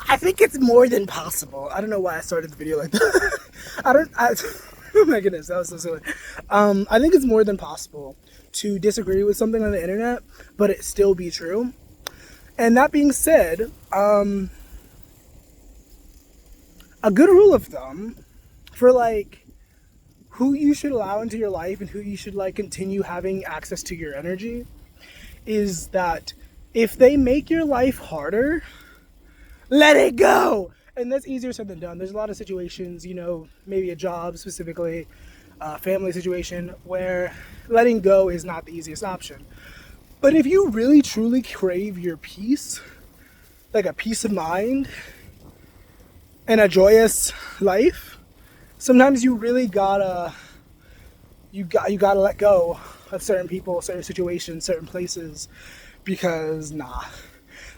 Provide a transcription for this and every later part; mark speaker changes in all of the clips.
Speaker 1: I think it's more than possible. I don't know why I started the video like that. Oh my goodness, that was so silly. I think it's more than possible to disagree with something on the internet, but it still be true. And that being said, a good rule of thumb for like who you should allow into your life and who you should like continue having access to your energy is that if they make your life harder, let it go. And that's easier said than done. There's a lot of situations, you know, maybe a job specifically, a family situation, where letting go is not the easiest option. But if you really truly crave your peace, like a peace of mind and a joyous life, sometimes you really gotta you gotta let go of certain people, certain situations, certain places, because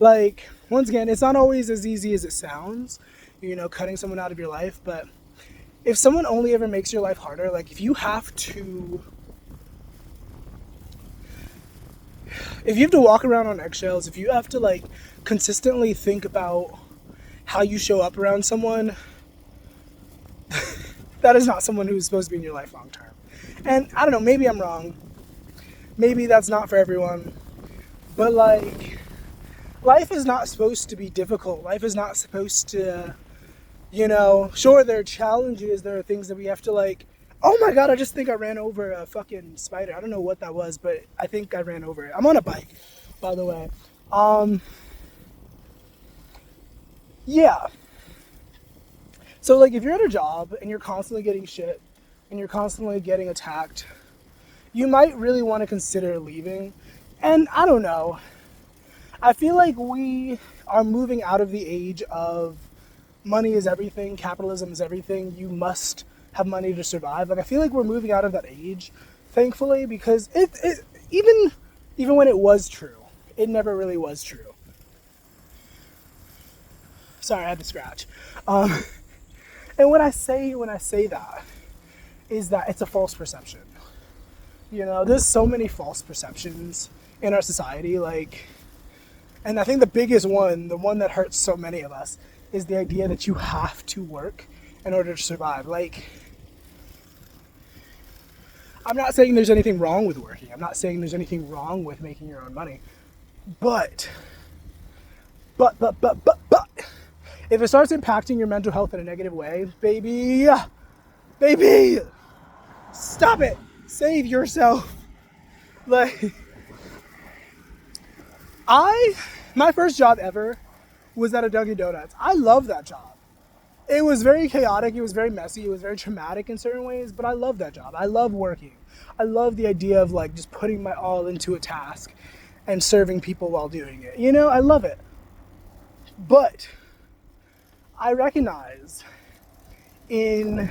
Speaker 1: like, once again, it's not always as easy as it sounds, you know, cutting someone out of your life. But if someone only ever makes your life harder, like if you have to walk around on eggshells, if you have to like consistently think about how you show up around someone, that is not someone who's supposed to be in your life long term. And I don't know, maybe I'm wrong. Maybe that's not for everyone. But like, life is not supposed to be difficult. Life is not supposed to, you know, sure, there are challenges, there are things that we have to like, oh my god, I just think I ran over a fucking spider. I don't know what that was, but I think I ran over it. I'm on a bike, by the way. Yeah. So like, if you're at a job and you're constantly getting shit and you're constantly getting attacked, you might really want to consider leaving. And I don't know. I feel like we are moving out of the age of money is everything, capitalism is everything, you must have money to survive. Like, I feel like we're moving out of that age, thankfully, because it even when it was true, it never really was true. Sorry, I had to scratch. And when I say that, is that it's a false perception. You know, there's so many false perceptions in our society, like, and I think the biggest one, the one that hurts so many of us, is the idea that you have to work in order to survive. Like, I'm not saying there's anything wrong with working. I'm not saying there's anything wrong with making your own money. But, if it starts impacting your mental health in a negative way, baby, stop it. Save yourself. Like, my first job ever was at a Dunkin' Donuts. I love that job. It was very chaotic, it was very messy, it was very traumatic in certain ways, but I love that job. I love working. I love the idea of like just putting my all into a task and serving people while doing it. You know, I love it. But I recognize in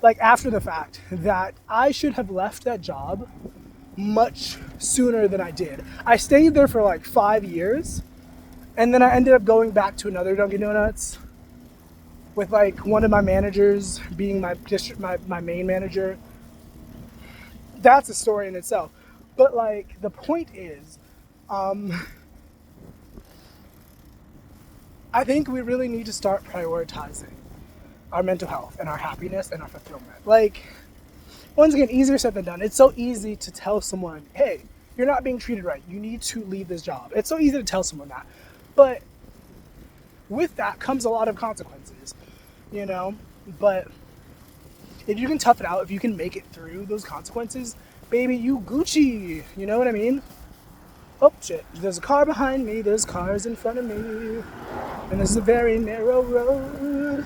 Speaker 1: like after the fact that I should have left that job much sooner than I did. I stayed there for like 5 years, and then I ended up going back to another Dunkin' Donuts with like one of my managers being my main manager. That's a story in itself. But like, the point is, I think we really need to start prioritizing our mental health and our happiness and our fulfillment. Like, once again, easier said than done. It's so easy to tell someone, hey, you're not being treated right. You need to leave this job. It's so easy to tell someone that. But with that comes a lot of consequences, you know? But if you can tough it out, if you can make it through those consequences, baby, you Gucci. You know what I mean? Oh, shit. There's a car behind me. There's cars in front of me. And this is a very narrow road.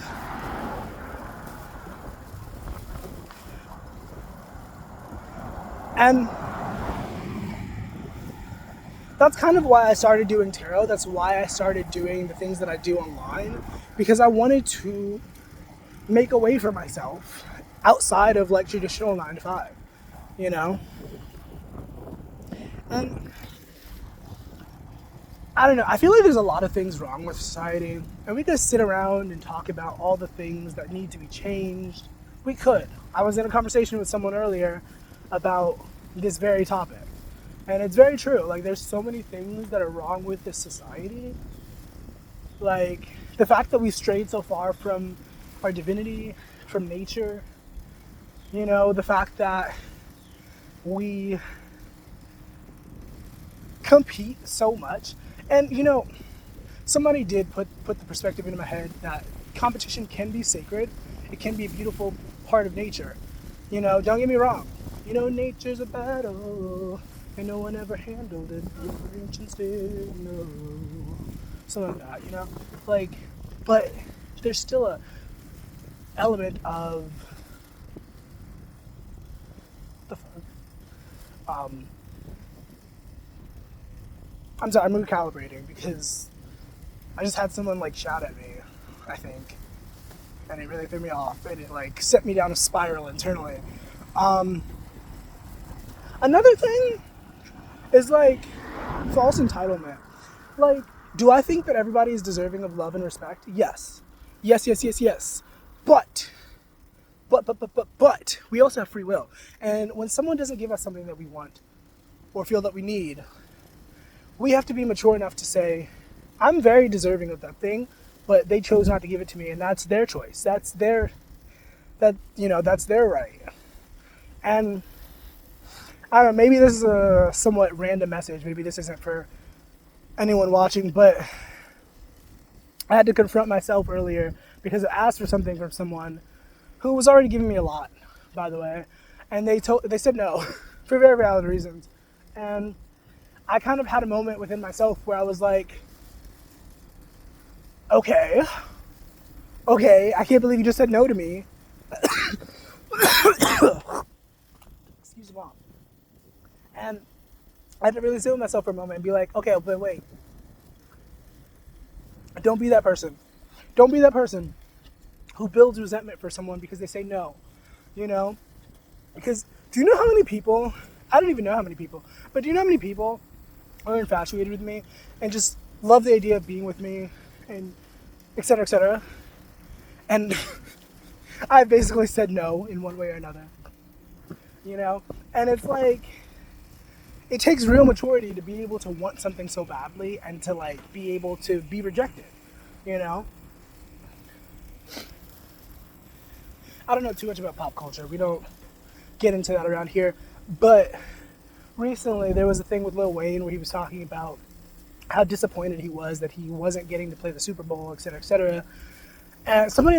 Speaker 1: And that's kind of why I started doing tarot. That's why I started doing the things that I do online. Because I wanted to make a way for myself outside of like traditional 9 to 5, you know? And I don't know, I feel like there's a lot of things wrong with society, and we could sit around and talk about all the things that need to be changed. We could. I was in a conversation with someone earlier about this very topic, and it's very true. Like, there's so many things that are wrong with this society. Like, the fact that we strayed so far from our divinity, from nature, the fact that we compete so much. And somebody did put the perspective into my head that competition can be sacred. It can be a beautiful part of nature. Don't get me wrong. Nature's a battle, and no one ever handled it. The ancients did, no. Something like that, but there's still a element of the fuck. I'm sorry, I'm recalibrating because I just had someone shout at me, I think, and it really threw me off, and it set me down a spiral internally. Another thing is false entitlement. Do I think that everybody is deserving of love and respect? Yes. Yes. But we also have free will. And when someone doesn't give us something that we want or feel that we need, we have to be mature enough to say, I'm very deserving of that thing, but they chose not to give it to me, and that's their choice. That's their right. And I don't know, maybe this is a somewhat random message. Maybe this isn't for anyone watching, but I had to confront myself earlier because I asked for something from someone who was already giving me a lot, by the way, and they said no for very valid reasons. And I kind of had a moment within myself where I was like, okay, I can't believe you just said no to me. Excuse me. And I had to really sit with myself for a moment and be like, okay, but wait. Don't be that person. Don't be that person who builds resentment for someone because they say no. Because do you know how many people, I don't even know how many people, but do you know how many people are infatuated with me and just love the idea of being with me and et cetera, et cetera. And I basically said no in one way or another. And it's it takes real maturity to be able to want something so badly and to be able to be rejected, I don't know too much about pop culture. We don't get into that around here. But recently there was a thing with Lil Wayne where he was talking about how disappointed he was that he wasn't getting to play the Super Bowl, et cetera, et cetera. And somebody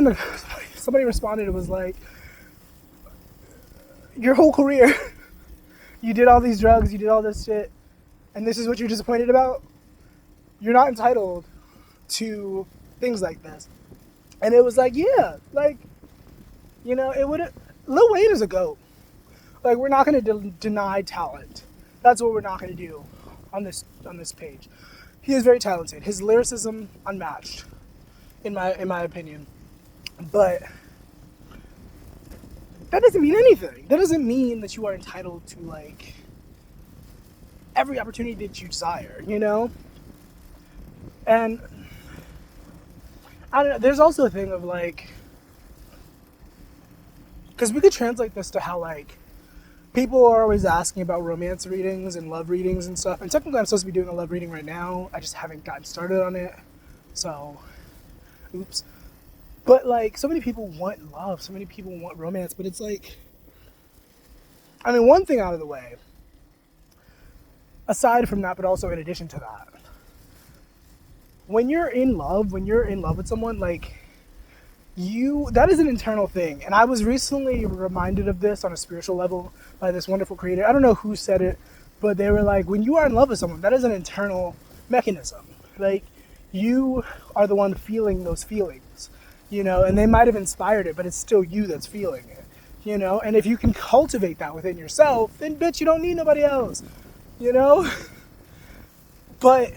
Speaker 1: responded, it was like, your whole career, you did all these drugs, you did all this shit, and this is what you're disappointed about? You're not entitled to things like this. And it was yeah, it would. Lil Wayne is a GOAT. We're not going to deny talent. That's what we're not going to do on this page. He is very talented. His lyricism unmatched, in my opinion. But that doesn't mean anything. That doesn't mean that you are entitled to every opportunity that you desire, And I don't know, there's also a thing of because we could translate this to how people are always asking about romance readings and love readings and stuff. And technically I'm supposed to be doing a love reading right now. I just haven't gotten started on it. So, oops. But so many people want love, so many people want romance, but it's one thing out of the way, aside from that, but also in addition to that, when you're in love with someone, that is an internal thing. And I was recently reminded of this on a spiritual level by this wonderful creator. I don't know who said it, but they were when you are in love with someone, that is an internal mechanism. You are the one feeling those feelings. And they might have inspired it, but it's still you that's feeling it, and if you can cultivate that within yourself, then bitch, you don't need nobody else, but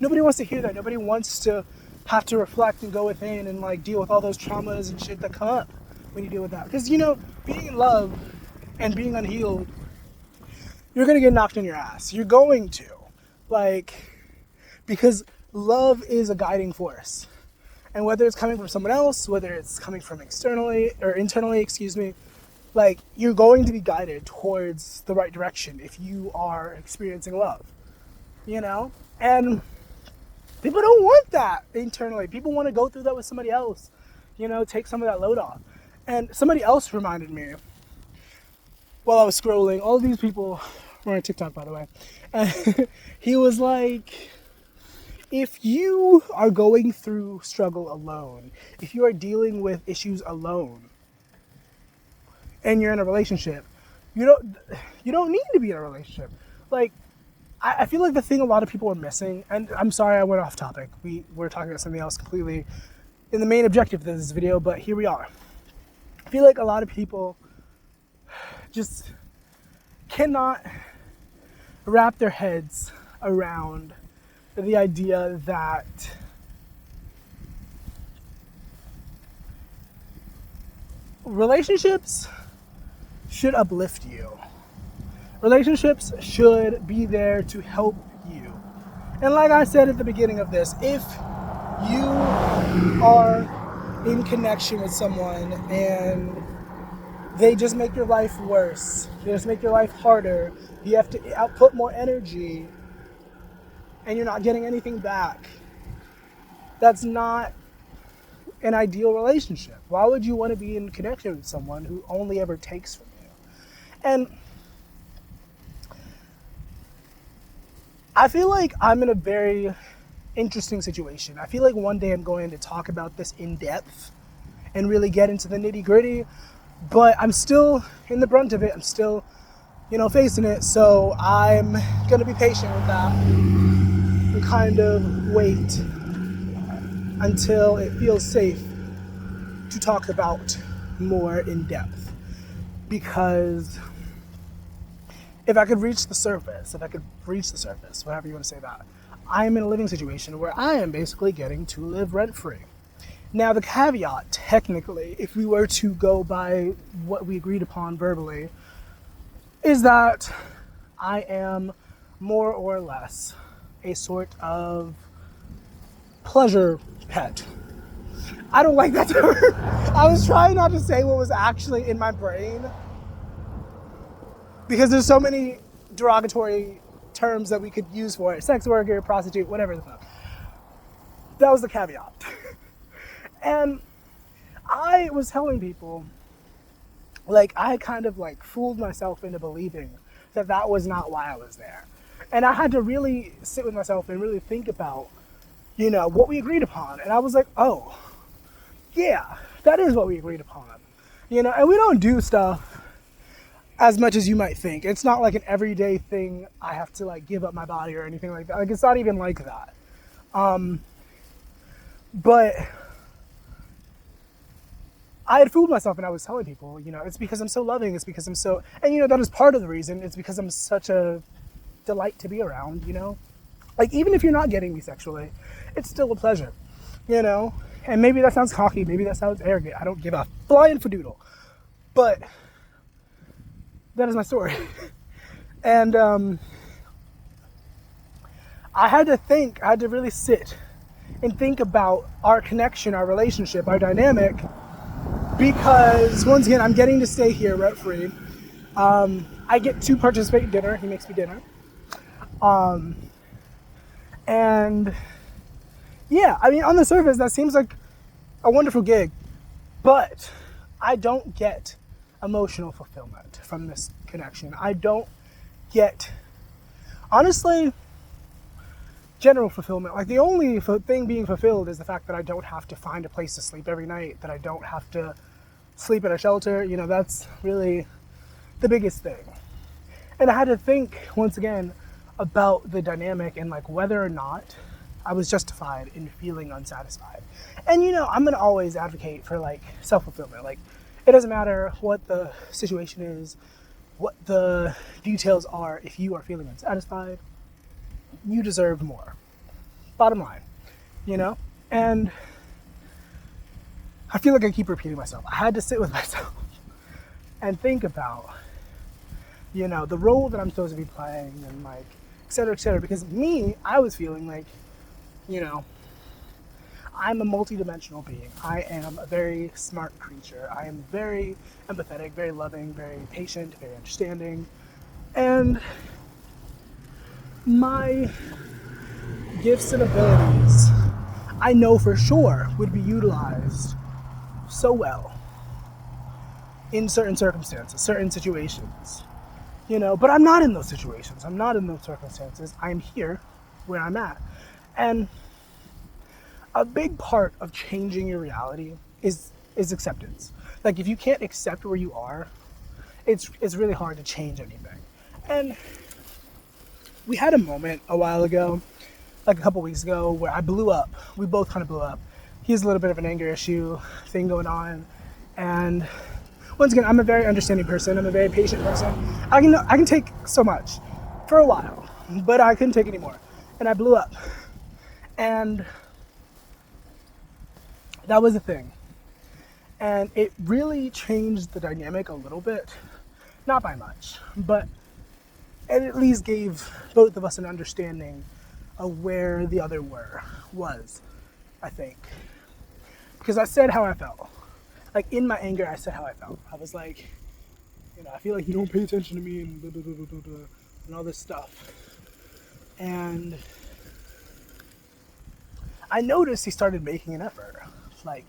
Speaker 1: nobody wants to hear that. Nobody wants to have to reflect and go within and deal with all those traumas and shit that come up when you deal with that, because being in love and being unhealed, you're going to get knocked in your ass. You're going to, because love is a guiding force. And whether it's coming from someone else, whether it's coming from externally or internally, you're going to be guided towards the right direction if you are experiencing love, And People don't want that internally. People want to go through that with somebody else, take some of that load off. And somebody else reminded me while I was scrolling, all of these people were on TikTok, by the way, and he was like, if you are going through struggle alone, if you are dealing with issues alone, and you're in a relationship, you don't need to be in a relationship. Like, I feel like the thing a lot of people are missing, and I'm sorry I went off topic. We're talking about something else completely in the main objective of this video, but here we are. I feel like a lot of people just cannot wrap their heads around the idea that relationships should uplift you. Relationships should be there to help you. And like I said at the beginning of this, if you are in connection with someone and they just make your life worse, they just make your life harder, you have to output more energy, and you're not getting anything back, that's not an ideal relationship. Why would you want to be in connection with someone who only ever takes from you? And I feel like I'm in a very interesting situation. I feel like one day I'm going to talk about this in depth and really get into the nitty gritty, but I'm still in the brunt of it. I'm still, facing it. So I'm going to be patient with that and kind of wait until it feels safe to talk about more in depth. Because if I could reach the surface, whatever you want to say that, I am in a living situation where I am basically getting to live rent-free. Now, the caveat, technically, if we were to go by what we agreed upon verbally, is that I am more or less a sort of pleasure pet. I don't like that term. I was trying not to say what was actually in my brain, because there's so many derogatory terms that we could use for it. Sex worker, prostitute, whatever the fuck. That was the caveat. And I was telling people, I kind of fooled myself into believing that was not why I was there. And I had to really sit with myself and really think about, what we agreed upon. And I was like, oh, yeah, that is what we agreed upon. And we don't do stuff as much as you might think. It's not like an everyday thing I have to give up my body or anything like that. It's not even like that. But I had fooled myself, and I was telling people, it's because I'm so loving, it's because I'm so, and that is part of the reason. It's because I'm such a delight to be around, even if you're not getting me sexually, it's still a pleasure, and maybe that sounds cocky, maybe that sounds arrogant, I don't give a flying fadoodle, but that is my story. And I had to really sit and think about our connection, our relationship, our dynamic, because once again, I'm getting to stay here rent free. I get to participate in dinner. He makes me dinner. And yeah, on the surface, that seems like a wonderful gig, but I don't get emotional fulfillment from this connection. I don't get, honestly, general fulfillment. The only thing being fulfilled is the fact that I don't have to find a place to sleep every night, that I don't have to sleep in a shelter. That's really the biggest thing. And I had to think, once again, about the dynamic and whether or not I was justified in feeling unsatisfied. And I'm going to always advocate for self-fulfillment. It doesn't matter what the situation is, what the details are. If you are feeling unsatisfied, you deserve more. Bottom line, And I feel like I keep repeating myself. I had to sit with myself and think about, the role that I'm supposed to be playing and et cetera, because I was feeling I'm a multidimensional being. I am a very smart creature. I am very empathetic, very loving, very patient, very understanding. And my gifts and abilities I know for sure would be utilized so well in certain circumstances, certain situations, but I'm not in those situations. I'm not in those circumstances. I'm here where I'm at. And a big part of changing your reality is acceptance. Like, if you can't accept where you are, it's really hard to change anything. And we had a moment a while ago, like a couple weeks ago, where I blew up. We both kind of blew up. He has a little bit of an anger issue thing going on. And once again, I'm a very understanding person. I'm a very patient person. I can take so much for a while, but I couldn't take anymore. And I blew up. And that was the thing. And it really changed the dynamic a little bit. Not by much, but it at least gave both of us an understanding of where the other was, I think. Because I said how I felt. Like, in my anger, I said how I felt. I was like, I feel like you don't pay attention to me and blah, blah, blah, blah, blah, blah, and all this stuff. And I noticed he started making an effort. Like,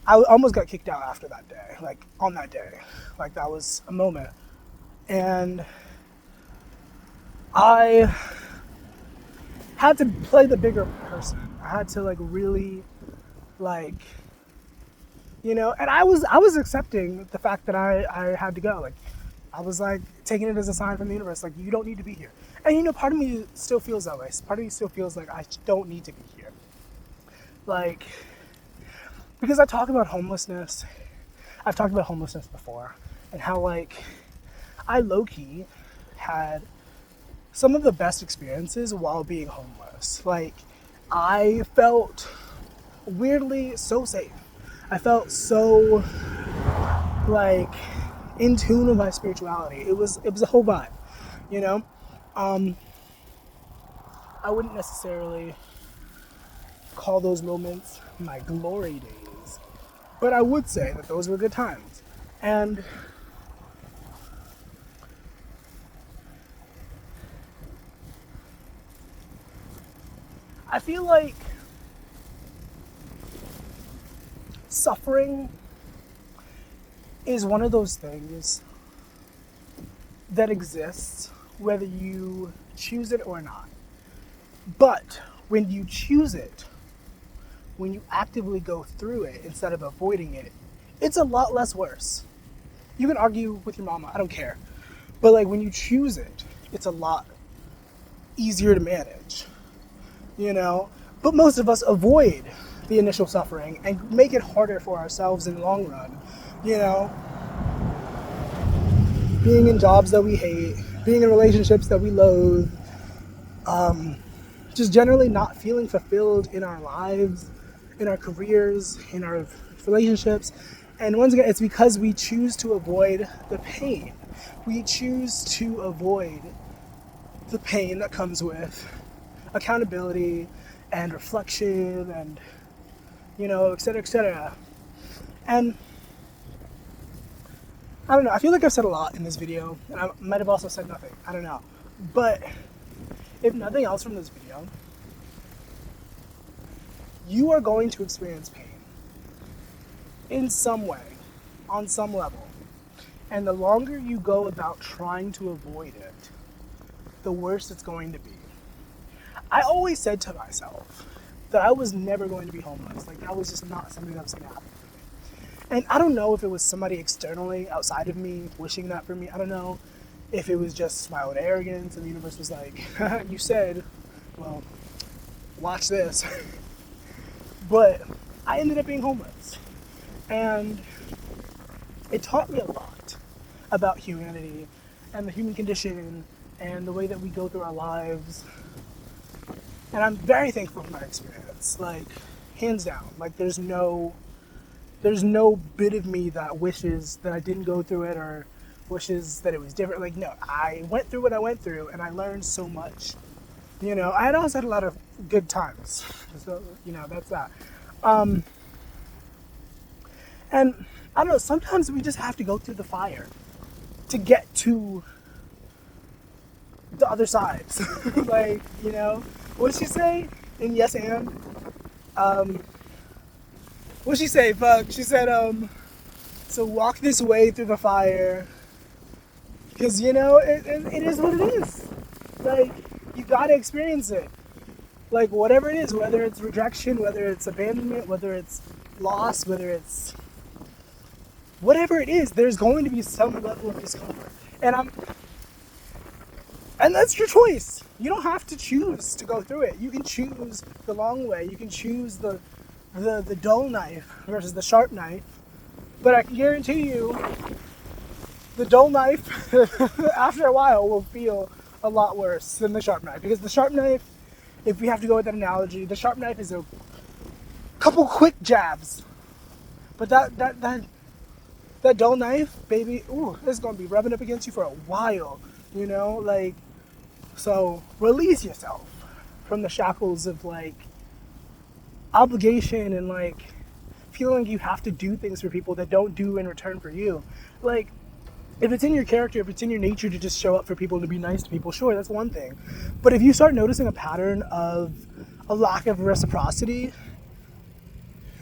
Speaker 1: I almost got kicked out after that day, like on that day. Like, that was a moment. And I had to play the bigger person. I had to really and I was accepting the fact that I had to go. Like, I was taking it as a sign from the universe, like, you don't need to be here. And part of me still feels that way. Part of me still feels like I don't need to be here. Like, because I talk about homelessness. I've talked about homelessness before, and how I low-key had some of the best experiences while being homeless. Like, I felt weirdly so safe. I felt so in tune with my spirituality. It was a whole vibe, I wouldn't necessarily call those moments my glory days, but I would say that those were good times. And I feel like suffering is one of those things that exists whether you choose it or not. But when you choose it, when you actively go through it instead of avoiding it, it's a lot less worse. You can argue with your mama, I don't care. But when you choose it, it's a lot easier to manage, But most of us avoid the initial suffering and make it harder for ourselves in the long run, Being in jobs that we hate, being in relationships that we loathe, just generally not feeling fulfilled in our lives, in our careers, in our relationships. And once again, it's because we choose to avoid the pain. We choose to avoid the pain that comes with accountability and reflection and, et cetera, et cetera. And I don't know, I feel like I've said a lot in this video, and I might have also said nothing, I don't know. But if nothing else from this video, you are going to experience pain in some way, on some level. And the longer you go about trying to avoid it, the worse it's going to be. I always said to myself that I was never going to be homeless. That was just not something that was going to happen for me. And I don't know if it was somebody externally outside of me wishing that for me. I don't know if it was just my own arrogance and the universe was like, you said, well, watch this. But I ended up being homeless. And it taught me a lot about humanity and the human condition and the way that we go through our lives. And I'm very thankful for my experience, hands down. There's no bit of me that wishes that I didn't go through it or wishes that it was different. No, I went through what I went through and I learned so much. I had also had a lot of good times. So, that's that. And I don't know, sometimes we just have to go through the fire to get to the other side. What did she say? in Yes and. What'd she say? Fuck. She said, so walk this way through the fire. Because, you know, it is what it is. Like, you gotta experience it. Like, whatever it is, whether it's rejection, whether it's abandonment, whether it's loss, whether it's whatever it is, there's going to be some level of discomfort. And that's your choice. You don't have to choose to go through it. You can choose the long way. You can choose the dull knife versus the sharp knife. But I can guarantee you, the dull knife, after a while, will feel a lot worse than the sharp knife. Because the sharp knife, if we have to go with that analogy, the sharp knife is a couple quick jabs. But that dull knife, baby, ooh, it's gonna be rubbing up against you for a while. You know, like, so release yourself from the shackles of like obligation and like feeling you have to do things for people that don't do in return for you. Like, if it's in your character, if it's in your nature to just show up for people, to be nice to people, sure, that's one thing. But if you start noticing a pattern of a lack of reciprocity,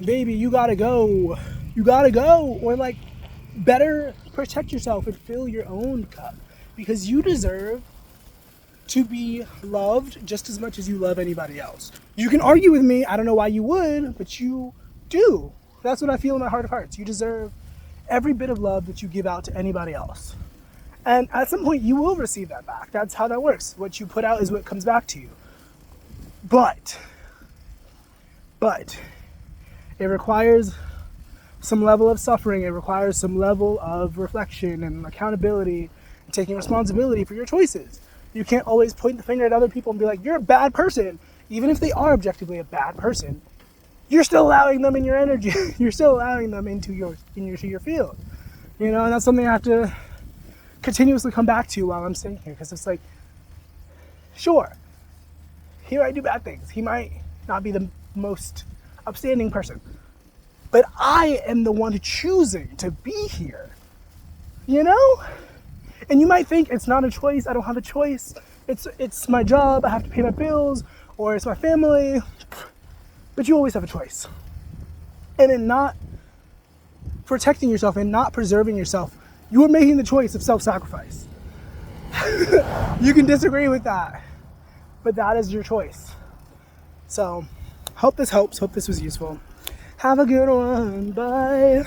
Speaker 1: baby, you gotta go. You gotta go. Or like, better protect yourself and fill your own cup. Because you deserve to be loved just as much as you love anybody else. You can argue with me, I don't know why you would, but you do. That's what I feel in my heart of hearts. You deserve every bit of love that you give out to anybody else. And at some point you will receive that back. That's how that works. What you put out is what comes back to you. But it requires some level of suffering. It requires some level of reflection and accountability and taking responsibility for your choices. You can't always point the finger at other people and be like, you're a bad person. Even if they are objectively a bad person, you're still allowing them in your energy. You're still allowing them into your field. You know, and that's something I have to continuously come back to while I'm staying here. Because it's like, sure, he might do bad things. He might not be the most upstanding person. But I am the one choosing to be here. You know? And you might think it's not a choice. I don't have a choice. It's my job. I have to pay my bills. Or it's my family. But you always have a choice. And in not protecting yourself and not preserving yourself, you are making the choice of self-sacrifice. You can disagree with that, but that is your choice. So, hope this helps. Hope this was useful. Have a good one. Bye.